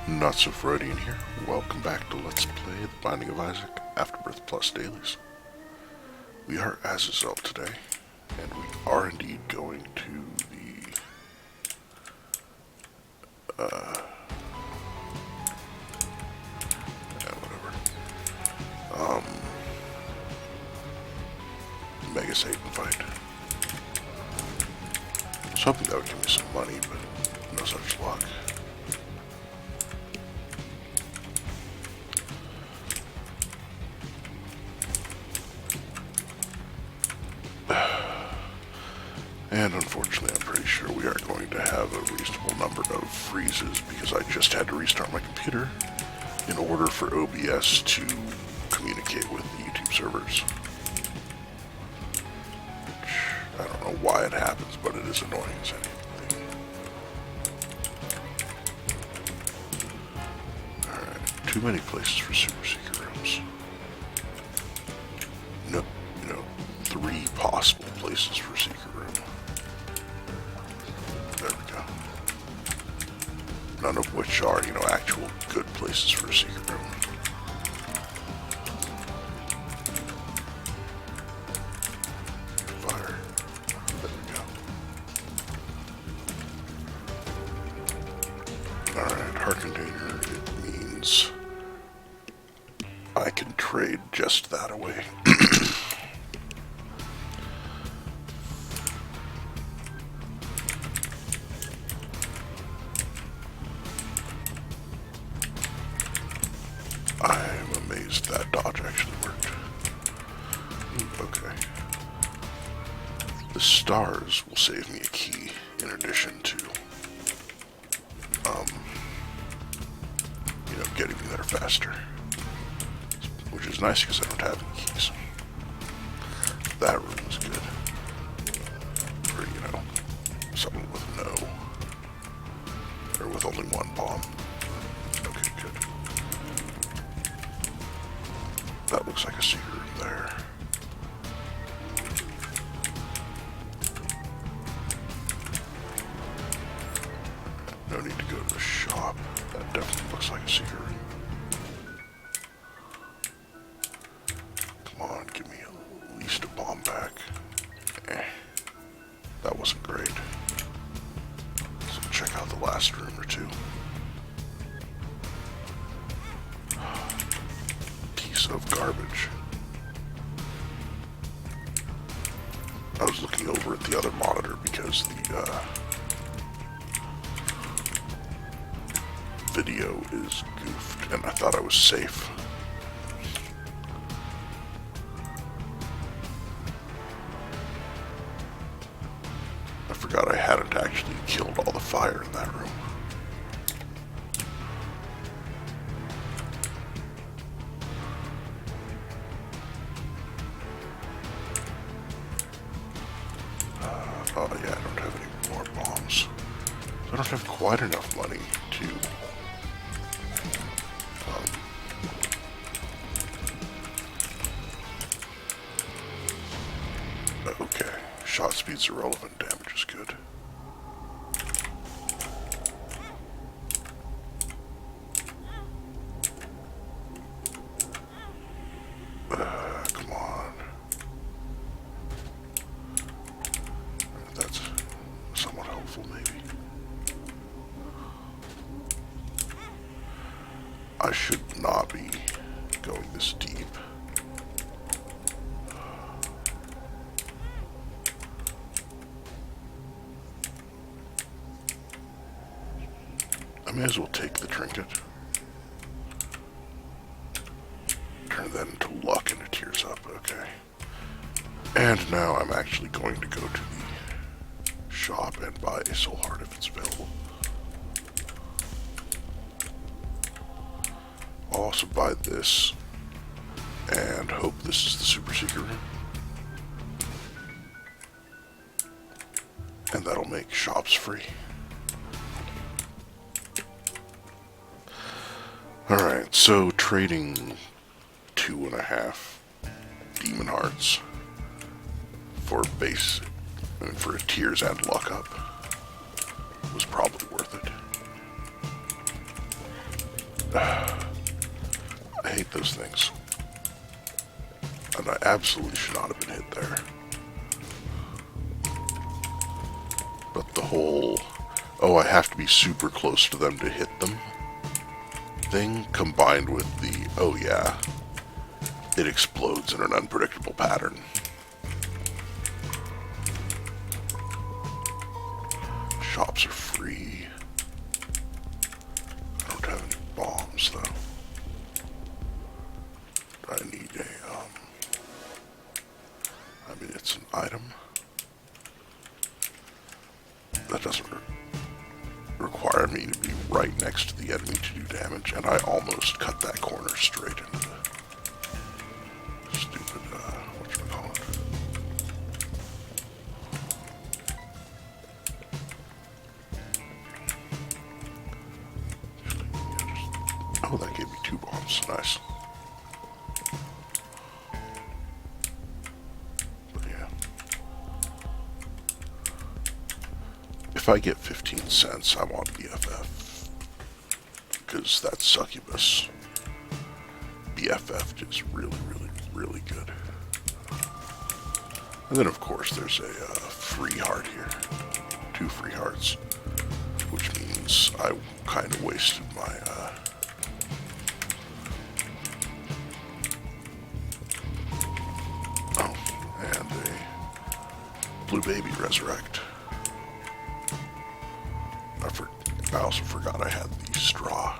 Not so Freudian here. Welcome back to Let's Play The Binding of Isaac Afterbirth Plus Dailies. We are Azazel today, and we are indeed going to the Mega Satan fight. I was hoping that would give me some money, but no such luck. And unfortunately, I'm pretty sure we are going to have a reasonable number of freezes because I just had to restart my computer in order for OBS to communicate with the YouTube servers. Which, I don't know why it happens, but it is annoying as anything. Alright, too many places for super secret rooms. No, 3 possible places for secret room. There we go. None of which are, actual good places for a secret room. Fire. There we go. Alright, heart container, it means I can trade just that away. I'm amazed that dodge actually worked. Ooh, okay. The stars will save me a key in addition to, getting me there faster. Which is nice because I don't have any keys. That room is good. For, someone with no. Or with only one bomb. Okay, good. That looks like a secret room there. No need to go to the shop. That definitely looks like a secret room. Come on, give me at least a bomb back. That wasn't great. So check out the last room or two. Piece of garbage. I was looking over at the other monitor because the video is goofed, and I thought I was safe. I forgot I hadn't actually killed all the fire in that room. Oh yeah, I don't have any more bombs. I don't have quite enough money to okay, shot speed's irrelevant, damage is good. Come on. That's somewhat helpful, maybe. I should not be going this deep. I may as well take the trinket. Turn that into luck and it tears up, okay. And now I'm actually going to go to the shop and buy a soul heart if it's available. I'll also buy this and hope this is the super secret room. And that'll make shops free. Alright, so trading 2.5 demon hearts for for tears and luck up was probably worth it. I hate those things. And I absolutely should not have been hit there. But the whole, oh, I have to be super close to them to hit them thing, combined with the, oh yeah, it explodes in an unpredictable pattern. Shops are free. I don't have any bombs though. I need a, I mean, it's an item. That doesn't require me to be right next to the enemy to do damage, and I almost cut that corner straight into the stupid, whatchamacallit. Oh, that gave me 2 bombs. Nice. But yeah. If I get 15 cents, I want BFF. Because that succubus BFF is really, really, really good. And then, of course, there's a free heart here. 2 free hearts. Which means I kind of wasted my... oh, and a blue baby resurrect. I also forgot I had the straw.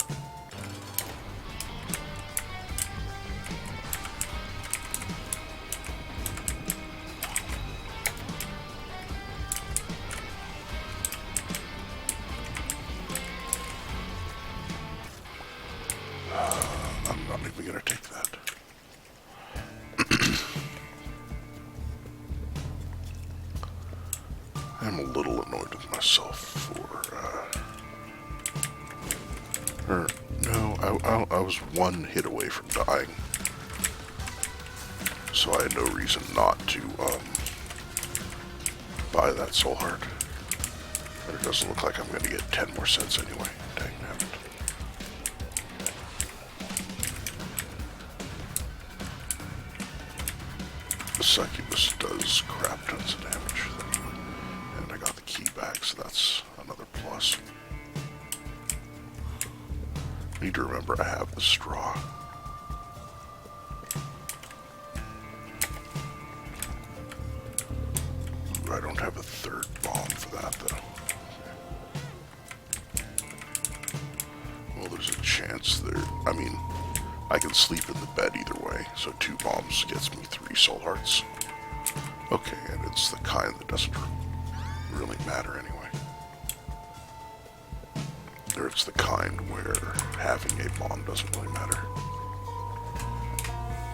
I'm not even going to take that. I'm a little annoyed with myself for... no, I was 1 hit away from dying. So I had no reason not to, buy that soul heart. But it doesn't look like I'm going to get 10 more cents anyway. Dang it. The succubus does crap tons of damage. And I got the key back, so that's another plus. Need to remember I have the straw. Ooh, I don't have a 3rd bomb for that though. Well, there's a chance there. I mean, I can sleep in the bed either way, so 2 bombs gets me 3 soul hearts. Okay, and it's the kind that doesn't really matter anyway. Or it's the kind where having a bomb doesn't really matter.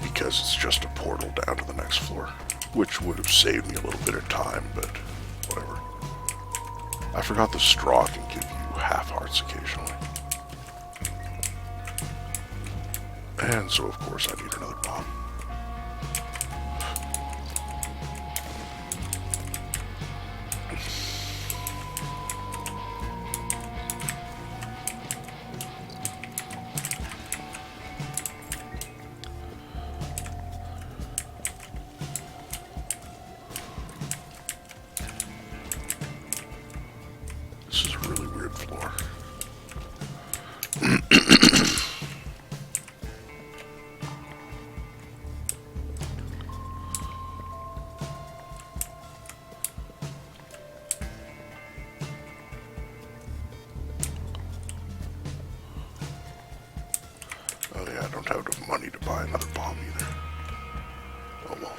Because it's just a portal down to the next floor. Which would have saved me a little bit of time, but whatever. I forgot the straw can give you half hearts occasionally. And so of course I need another bomb. This is a really weird floor. Oh yeah, I don't have enough money to buy another bomb either. Oh well.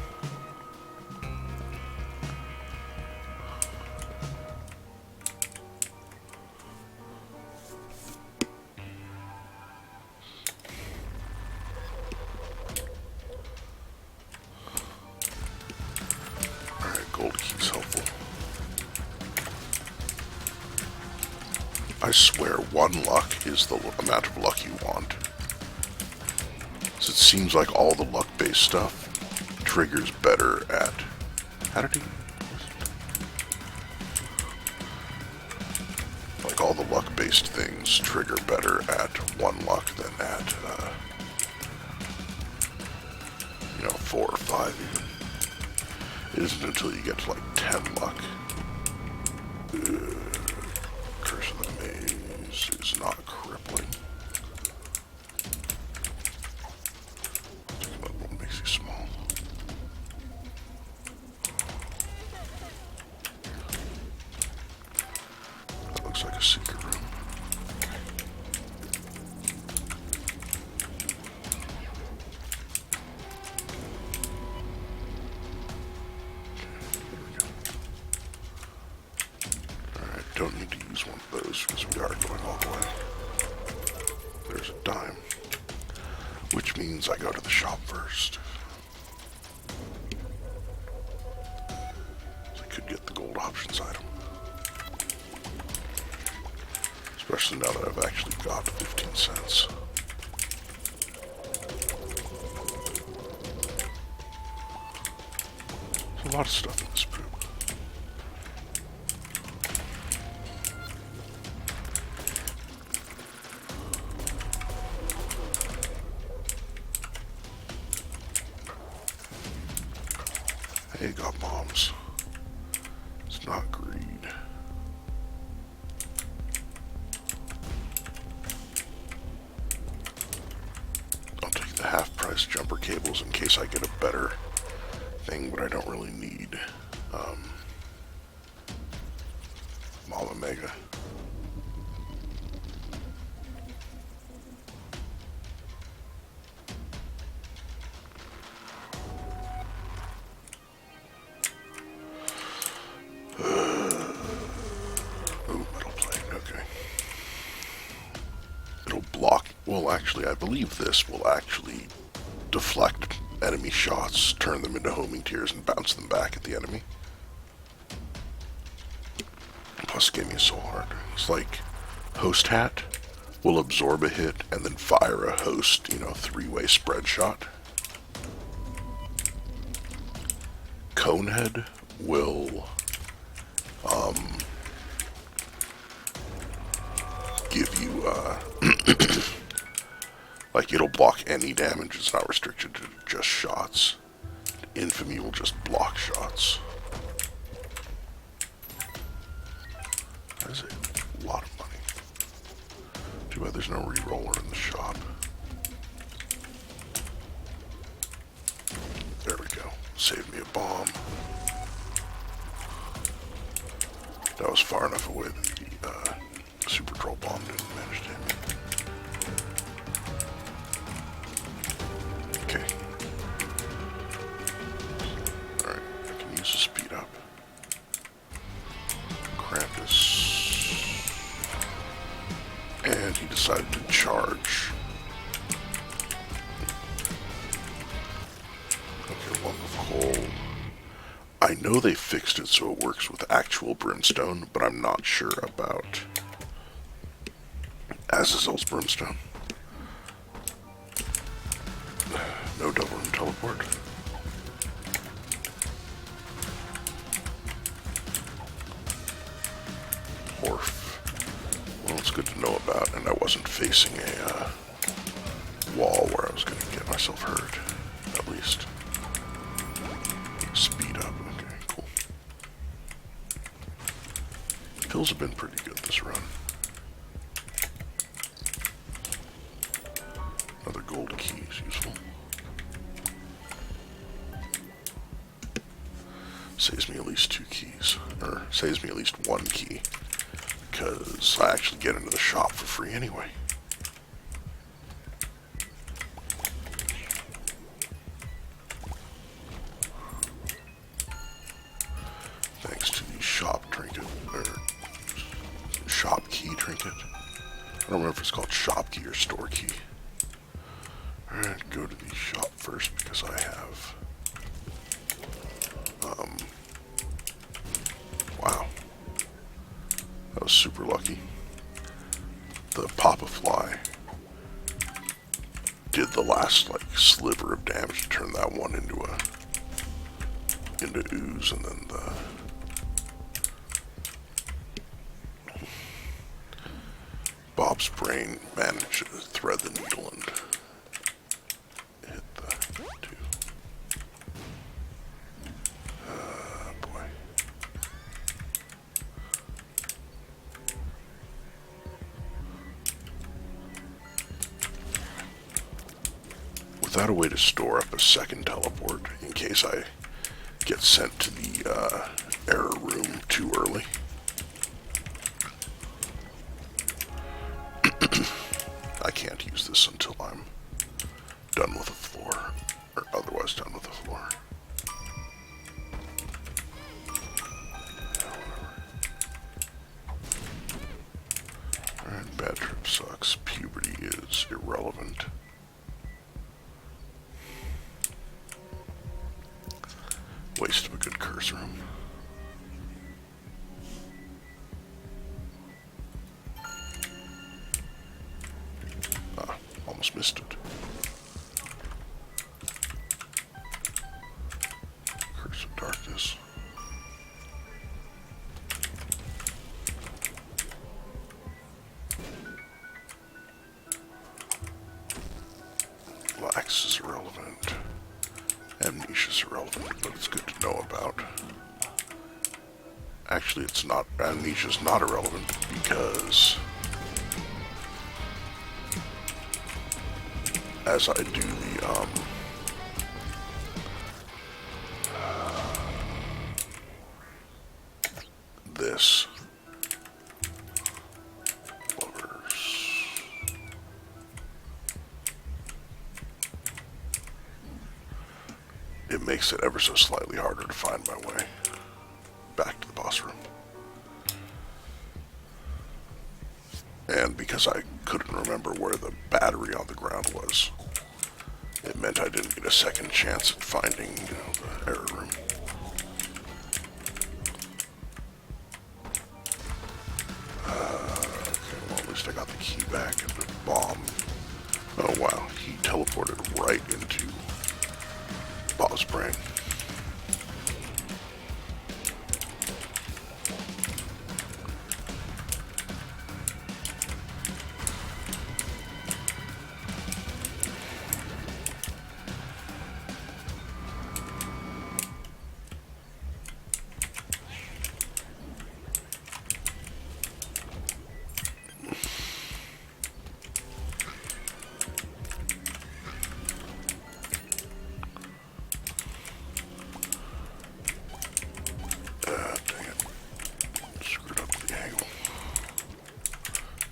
Alright, gold key's helpful. I swear 1 luck is the amount of luck you want. So it seems like all the luck-based stuff triggers better at... How did he... Like all the luck-based based things trigger better at 1 luck than at, 4 or 5 even. It isn't until you get to like 10 luck. Curse of the Maze is not crippling. Another one makes you small. That looks like a secret room. Don't need to use one of those because we are going all the way. There's a dime, which means I go to the shop first. So I could get the gold options item. Especially now that I've actually got 15 cents. There's a lot of stuff in this poop. Hey, got bombs. It's not greed. I'll take the half-price jumper cables in case I get a better thing, but I don't really need Mama Mega. Well, actually, I believe this will actually deflect enemy shots, turn them into homing tiers, and bounce them back at the enemy. Plus, give me a soul heart. It's like Host Hat will absorb a hit and then fire a host, 3-way spread shot. Conehead will give you like it'll block any damage. It's not restricted to just shots. Infamy will just block shots. That is a lot of money. Too bad there's no re-roller in the shop. There we go. Saved me a bomb. That was far enough away that the Super Troll bomb didn't manage to hit me. Okay. Alright, I can use the speed up. Krampus. And he decided to charge. Okay, lump of coal. I know they fixed it so it works with actual brimstone, but I'm not sure about Azazel's brimstone. No double room teleport. Horf. Well, it's good to know about, and I wasn't facing a wall where I was going to get myself hurt, at least. Speed up, okay, cool. Pills have been pretty good this run. Another gold key is useful. Saves me at least 2 keys, or saves me at least 1 key, because I actually get into the shop for free anyway. Thanks to the shop trinket, or shop key trinket. I don't remember if it's called shop key or store key. Alright, go to the shop first because I have wow. That was super lucky. The Pop-a-Fly did the last sliver of damage to turn that one into ooze, and then Bob's brain managed to thread the needle and hit the two. Boy. Without a way to store up a second teleport in case I get sent to the error room too early. I can't use this until I'm done with the floor, or otherwise done with the floor. Alright, bad trip sucks. Puberty is irrelevant. Waste of a good curse room. Ah, almost missed it. Curse of darkness. Lax is irrelevant. Amnesia is irrelevant, but it's good to know about. Actually, it's not. Amnesia is not irrelevant because as I do the this lovers. It makes it ever so slightly harder to find my way back to the boss room. And because I couldn't remember where the battery on the ground was, it meant I didn't get a second chance at finding, the error room. Okay, well, at least I got the key back and the bomb. Oh wow, he teleported right into Bob's brain. Dang it. Screwed up the angle.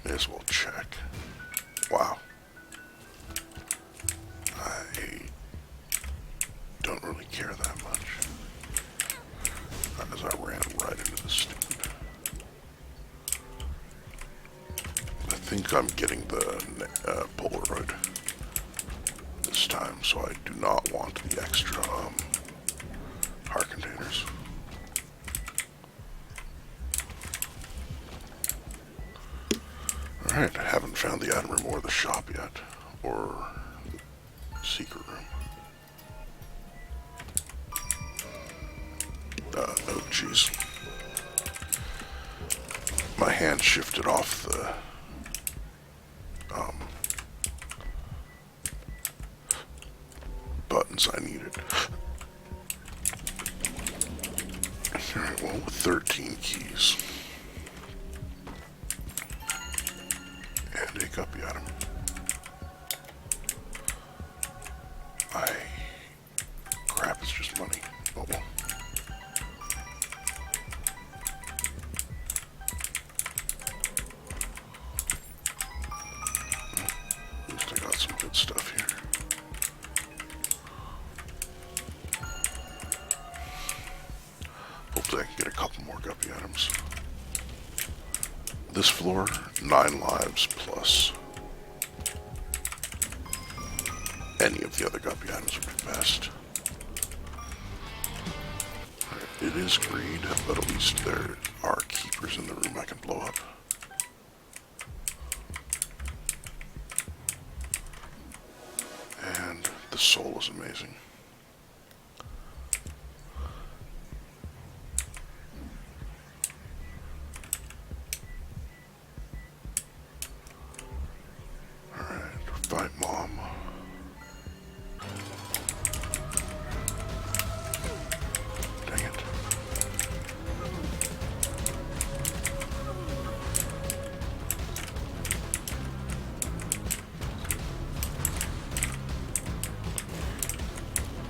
May as well check. Wow. I don't really care that much. As I ran right into the stupid. I think I'm getting the Polaroid this time, so I do not want the extra heart containers. Alright, I haven't found the item room or the shop yet, or the secret room. Oh jeez. My hand shifted off the buttons I needed. Alright, well, with 13 keys. And a guppy item. Crap, it's just money. Oh well. At least I got some good stuff here. Hopefully I can get a couple more guppy items. This floor, 9 lives plus any of the other guppy items would be best. It is greed, but at least there are keepers in the room I can blow up. And the soul is amazing.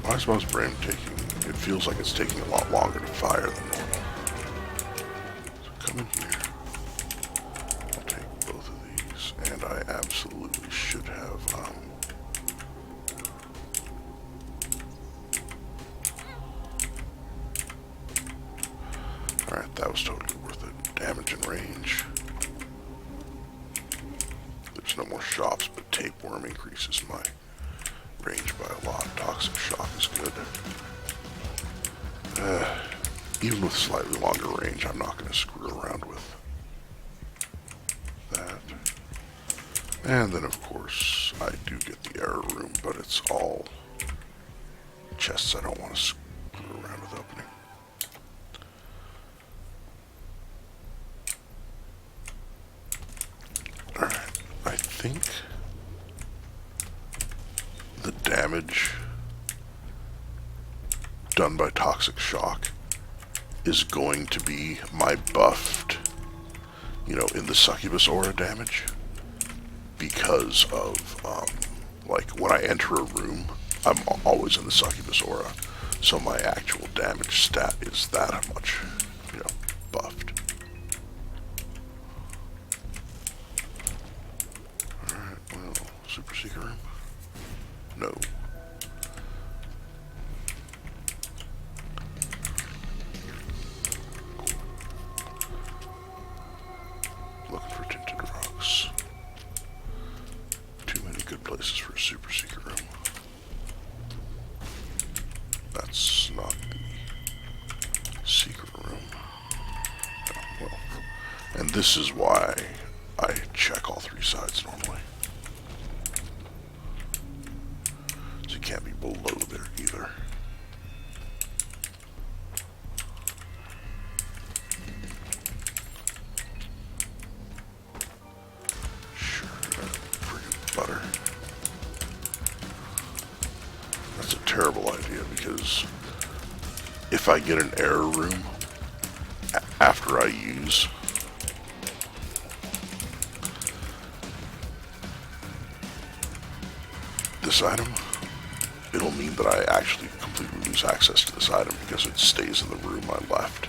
Why is my brain taking... It feels like it's taking a lot longer to fire than normal. So come in here. I'll take both of these. And I absolutely should have... Alright, that was totally worth it. Damage and range. There's no more shops, but tapeworm increases my range by a lot. Toxic shock is good. Even with slightly longer range, I'm not going to screw around with that. And then, of course, I do get the error room, but it's all chests I don't want to screw around with opening. Alright, I think the damage done by toxic shock is going to be my buffed, you know, in the succubus aura damage, because of, like, when I enter a room, I'm always in the succubus aura, so my actual damage stat is that much, you know, buffed. Alright, well, super secret room? No. Looking for tinted rocks. Too many good places for a super secret room. That's not the secret room. Oh, well. And this is why I check all three sides normally. So you can't be below there either. Butter. That's a terrible idea, because if I get an error room after I use this item, it'll mean that I actually completely lose access to this item because it stays in the room I left.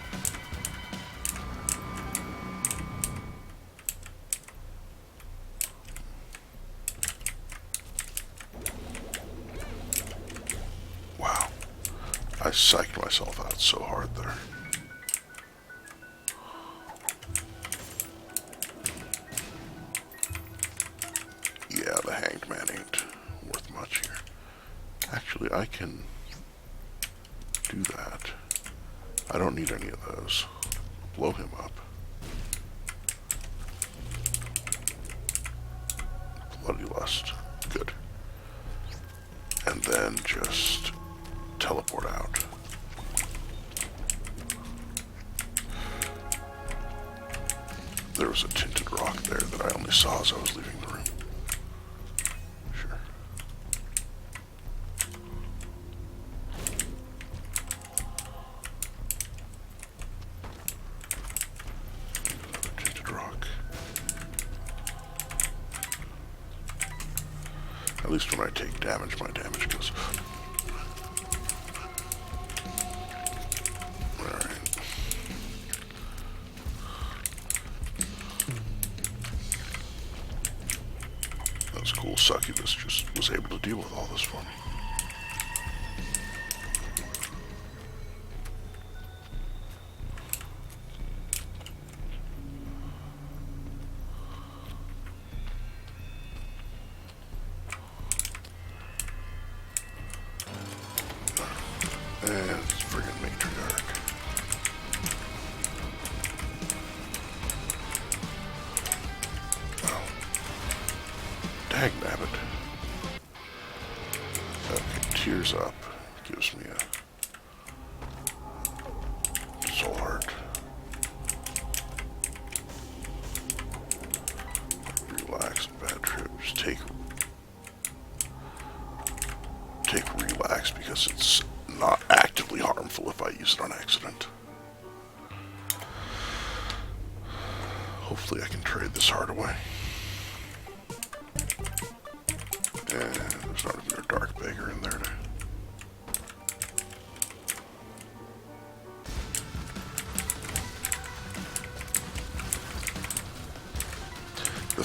I psyched myself out so hard there. Yeah, the hanged man ain't worth much here. Actually, I can do that. I don't need any of those. Blow him up. Bloody lust. Good. And then just teleport out. There was a tinted rock there that I only saw as I was leaving the room. Sure. Another tinted rock. At least when I take damage, my damage goes up. Cool succubus just was able to deal with all this for me. And it's friggin' matriarch. Dang nabbit. Okay, tears up. Gives me a soul heart. Relax and bad trips. Take relax because it's not actively harmful if I use it on accident. Hopefully I can trade this heart away. And there's not even a dark beggar in there to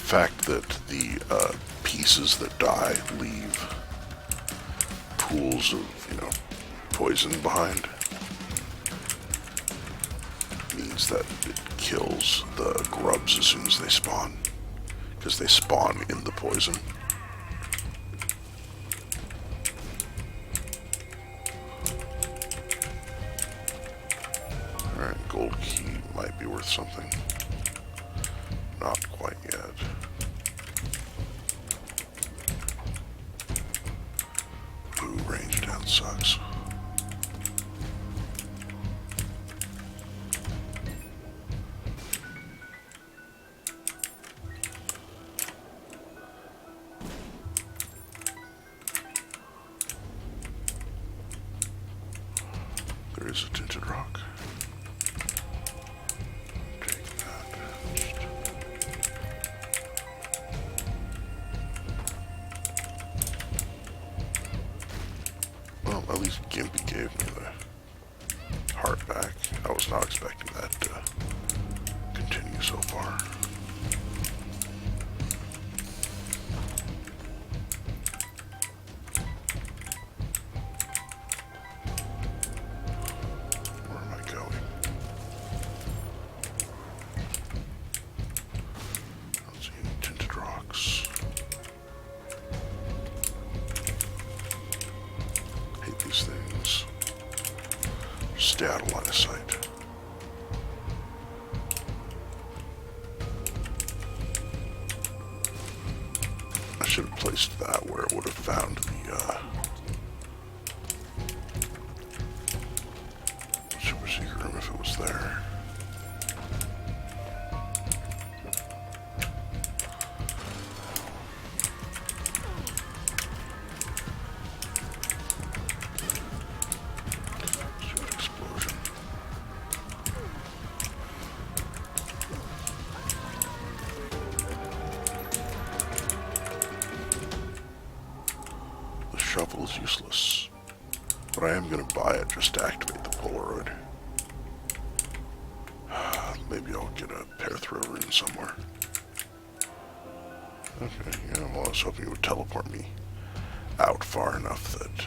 fact that the pieces that die leave pools of, poison behind means that it kills the grubs as soon as they spawn, because they spawn in the poison. Alright, gold key might be worth something. Not quite yet. Ooh, range down sucks. There is a tinted rock. Take that. Well, at least Gimpy gave me the heart back. I was not expecting that to continue so far. Where am I going? I don't see any tinted rocks. Hate these things. Stay out of line of sight. I should have placed that where it would have found the, super secret room if it was there. Stupid explosion. The shovel is useless, but I am going to buy it just to activate the Polaroid. Maybe I'll get a pair throw rune somewhere. Okay, yeah, well, I was hoping it would teleport me out far enough that,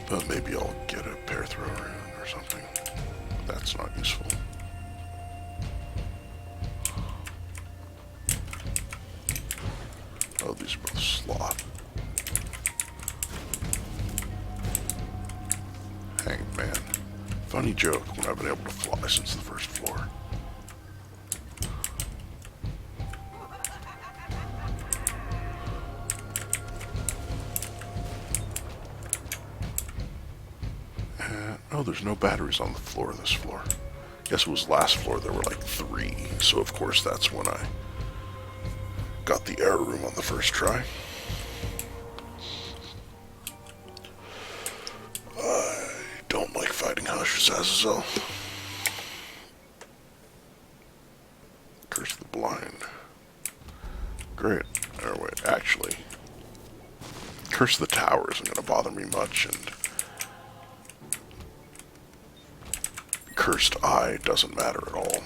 but maybe I'll get a pair throw rune or something. That's not useful. Oh, these are both sloth. Hanged man. Funny joke when I've been able to fly since the first floor. Oh, there's no batteries on the floor of this floor. Guess it was last floor there were like 3, so of course that's when I got the error room on the first try. I don't like fighting Hush Azazel. Curse of the Blind. Great. Oh wait, actually, Curse of the Tower isn't going to bother me much, and Cursed Eye doesn't matter at all.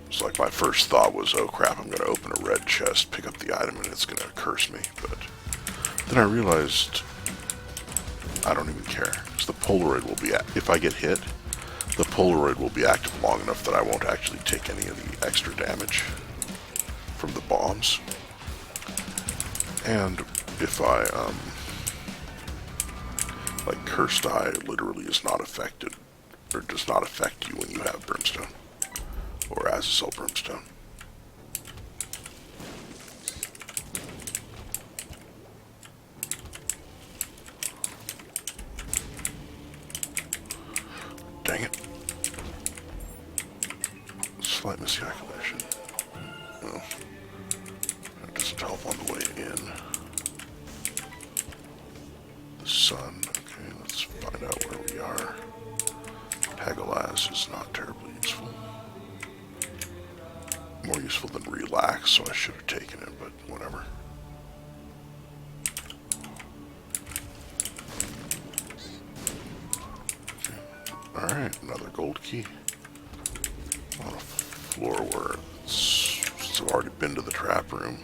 It's like my first thought was, oh crap, I'm going to open a red chest, pick up the item, and it's going to curse me. But then I realized I don't even care, because the Polaroid will be, if I get hit, the Polaroid will be active long enough that I won't actually take any of the extra damage from the bombs. And if I, like, Cursed Eye literally is not affected, or does not affect you when you have Brimstone, or Azazel Brimstone. Dang it. Slight miscalculation. Well, that doesn't help on the way in. The sun. Okay, let's find out where we are. Hagalaz is not terribly useful. More useful than Relax, so I should have taken it, but whatever. Okay. Alright, another gold key. I want to floor where since I've already been to the trap room,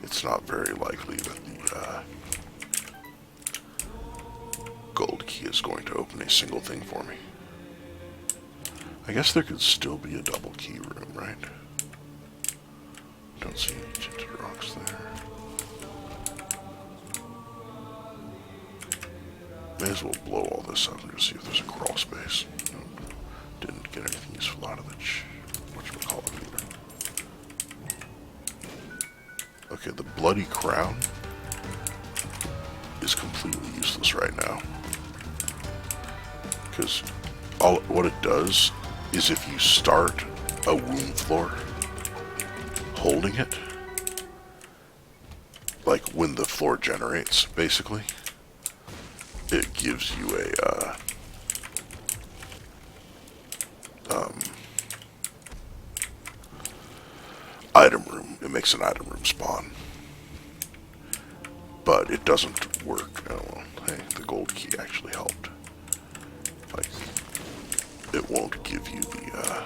it's not very likely that the gold key is going to open a single thing for me. I guess there could still be a double key room, right? Don't see any tinted rocks there. May as well blow all this up and just see if there's a crawl space. Didn't get anything useful out of it. Whatchamacallit either. Okay, the bloody crown is completely useless right now. Because what it does is if you start a womb floor holding it, like when the floor generates, basically, it gives you a item room. It makes an item room spawn, but it doesn't work. Oh well, hey, the gold key actually helped. Like, it won't give you the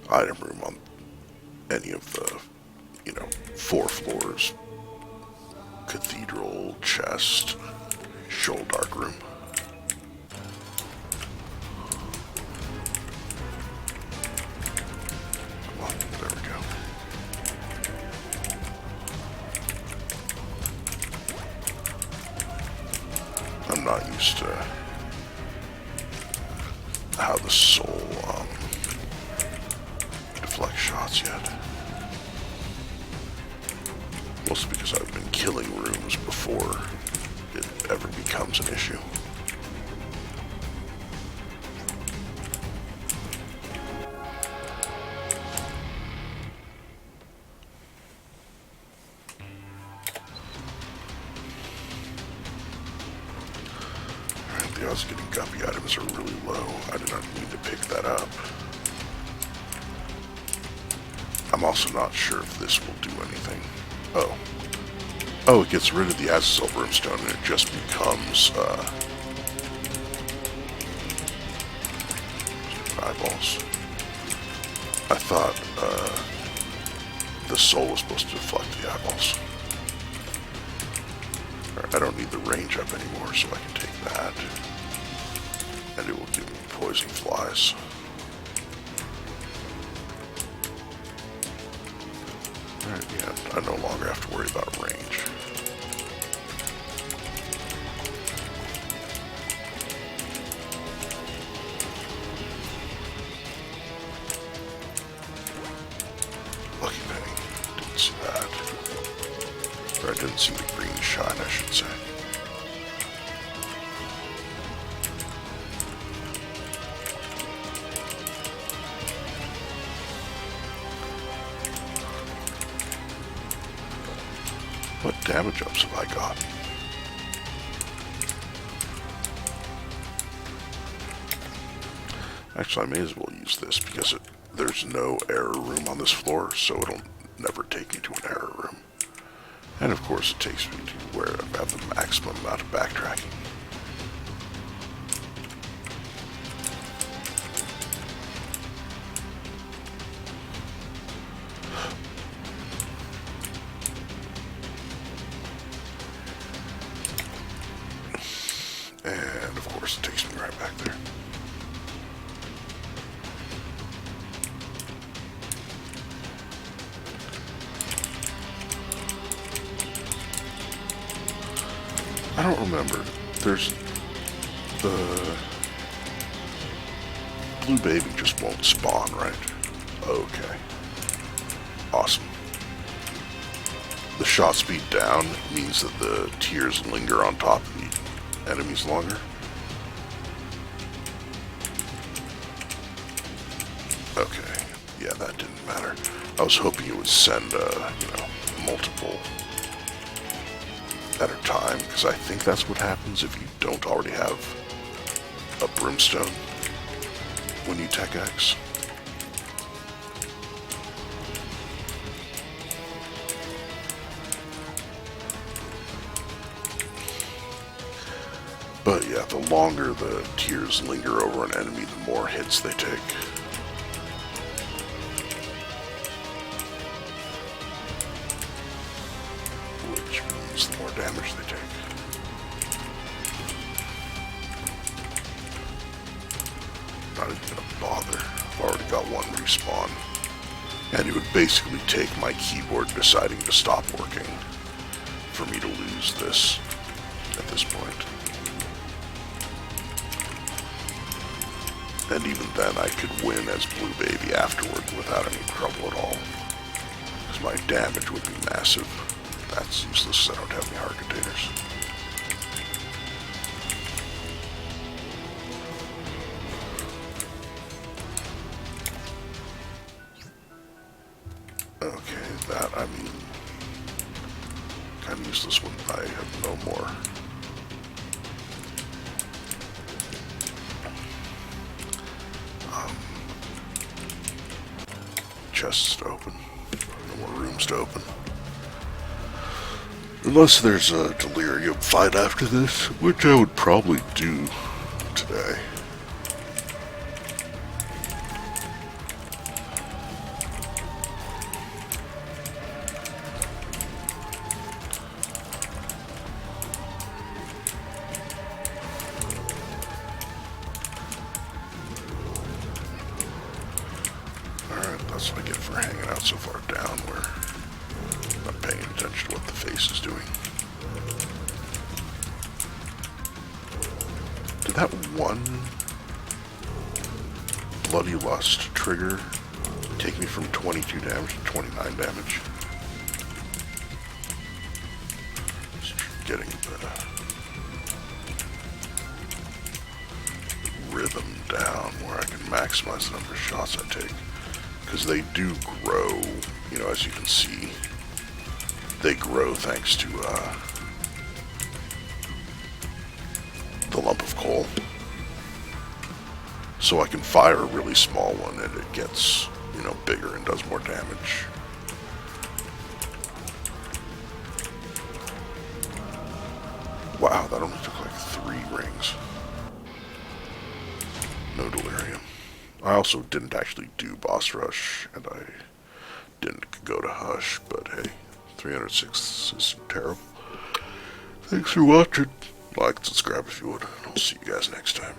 item room on any of the, 4 floors. Cathedral, chest, shoal dark room. Come on, there we go. I'm not used to how the soul deflects shots yet. Mostly because I've been killing rooms before it ever becomes an issue. Alright, the odds of getting guppy items are really low. I did not need to pick that up. I'm also not sure if this will do anything. Oh, it gets rid of the Azazel Brimstone and it just becomes, eyeballs. I thought, the soul was supposed to deflect the eyeballs. Right, I don't need the range up anymore, so I can take that. And it will give me poison flies. Alright, yeah, I no longer have to worry about range. Lucky penny. Didn't see that. Or I didn't see the green shine, I should say. What damage ups have I got? Actually, I may as well use this because there's no error room on this floor, so it'll never take me to an error room. And of course, it takes me to where I have the maximum amount of backtracking. And of course it takes me right back there. I don't remember. There's the blue baby just won't spawn, right? Okay. Awesome. The shot speed down means that the tears linger on top of the enemies longer. Okay, yeah, that didn't matter. I was hoping it would send, multiple at a time, because I think that's what happens if you don't already have a brimstone when you tech X. But yeah, the longer the tears linger over an enemy, the more hits they take. Which means the more damage they take. Not even gonna bother. I've already got one respawn. And it would basically take my keyboard deciding to stop working for me to lose this at this point. And even then I could win as Blue Baby afterward without any trouble at all. Because my damage would be massive. That's useless because I don't have any heart containers. Okay, that, I mean, kind of useless when I have no more. Chests to open. No more rooms to open. Unless there's a delirium fight after this, which I would probably do today. That's what I get for hanging out so far down where I'm not paying attention to what the face is doing. Did that one Bloody Lust trigger take me from 22 damage to 29 damage? Just getting the rhythm down where I can maximize the number of shots I take. Because they do grow, you know, as you can see, they grow thanks to the lump of coal. So I can fire a really small one and it gets, you know, bigger and does more damage. Wow, that only took like 3 rings. No delirium. I also didn't actually do boss rush, and I didn't go to hush, but hey, 306 isn't terrible. Thanks for watching. Like and subscribe if you would, and I'll see you guys next time.